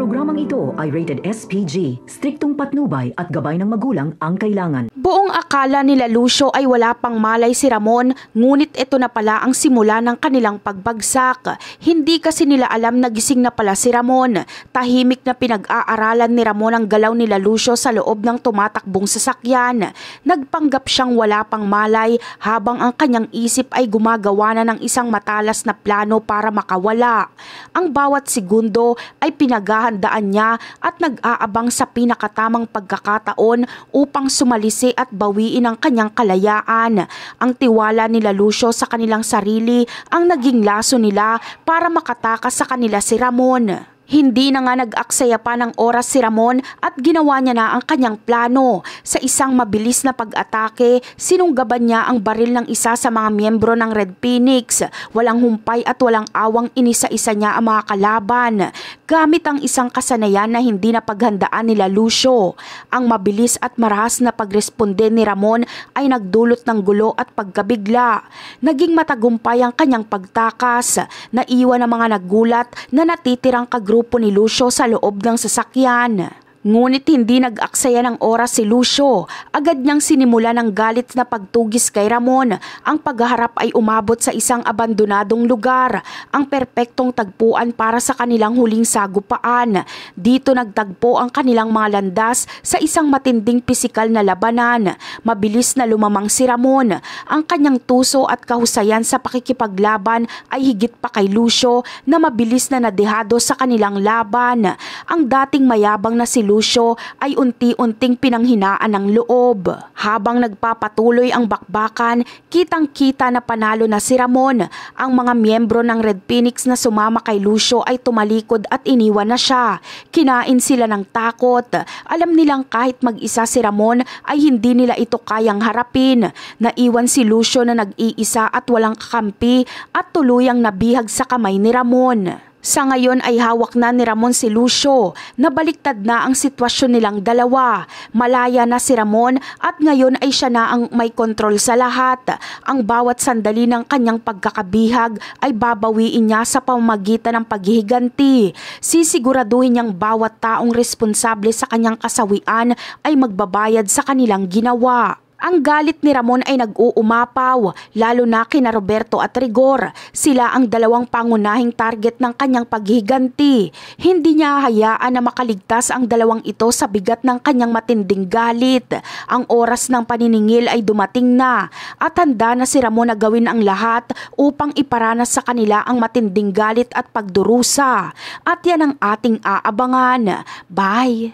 Programang ito ay rated SPG, striktong patnubay at gabay ng magulang ang kailangan. Buong akala nila Lucio ay wala pang malay si Ramon, ngunit ito na pala ang simula ng kanilang pagbagsak. Hindi kasi nila alam na gising na pala si Ramon. Tahimik na pinag-aaralan ni Ramon ang galaw nila Lucio sa loob ng tumatakbong sasakyan. Nagpanggap siyang wala pang malay habang ang kanyang isip ay gumagawa na ng isang matalas na plano para makawala. Ang bawat segundo ay pinaghahandaan niya at nag-aabang sa pinakatamang pagkakataon upang sumalisi at bawiin ang kanyang kalayaan. Ang tiwala nila Lucio sa kanilang sarili ang naging laso nila para makatakas sa kanila si Ramon. Hindi na nga nag-aksaya pa ng oras si Ramon at ginawa niya na ang kanyang plano. Sa isang mabilis na pag-atake, sinunggaban niya ang baril ng isa sa mga miyembro ng Red Phoenix. Walang humpay at walang awang inisa-isa niya ang mga kalaban. Gamit ang isang kasanayan na hindi na paghandaan nila Lucio. Ang mabilis at marahas na pagresponde ni Ramon ay nagdulot ng gulo at pagkabigla. Naging matagumpay ang kanyang pagtakas. Naiwan ang mga nagulat na natitirang kagrupo ni Lucio sa loob ng sasakyan. Ngunit hindi nag-aksaya ng oras si Lucio. Agad niyang sinimula ng galit na pagtugis kay Ramon. Ang pagharap ay umabot sa isang abandonadong lugar, ang perpektong tagpuan para sa kanilang huling sagupaan. Dito nagtagpo ang kanilang mga landas sa isang matinding pisikal na labanan. Mabilis na lumamang si Ramon. Ang kanyang tuso at kahusayan sa pakikipaglaban ay higit pa kay Lucio na mabilis na nadehado sa kanilang laban. Ang dating mayabang na si Lucio ay unti-unting pinanghinaan ng loob. Habang nagpapatuloy ang bakbakan, kitang-kita na panalo na si Ramon. Ang mga miyembro ng Red Phoenix na sumama kay Lucio ay tumalikod at iniwan na siya. Kinain sila ng takot. Alam nilang kahit mag-isa si Ramon ay hindi nila ito kayang harapin. Naiwan si Lucio na nag-iisa at walang kakampi at tuluyang nabihag sa kamay ni Ramon. Sa ngayon ay hawak na ni Ramon si Lucio. Nabaliktad na ang sitwasyon nilang dalawa. Malaya na si Ramon at ngayon ay siya na ang may kontrol sa lahat. Ang bawat sandali ng kanyang pagkakabihag ay babawiin niya sa pamamagitan ng paghihiganti. Sisiguraduhin niyang bawat taong responsable sa kanyang kasawian ay magbabayad sa kanilang ginawa. Ang galit ni Ramon ay nag-uumapaw, lalo na kina Roberto at Rigor. Sila ang dalawang pangunahing target ng kanyang paghihiganti. Hindi niya hayaan na makaligtas ang dalawang ito sa bigat ng kanyang matinding galit. Ang oras ng paniningil ay dumating na at handa na si Ramon na gawin ang lahat upang iparanas sa kanila ang matinding galit at pagdurusa. At yan ang ating aabangan. Bye!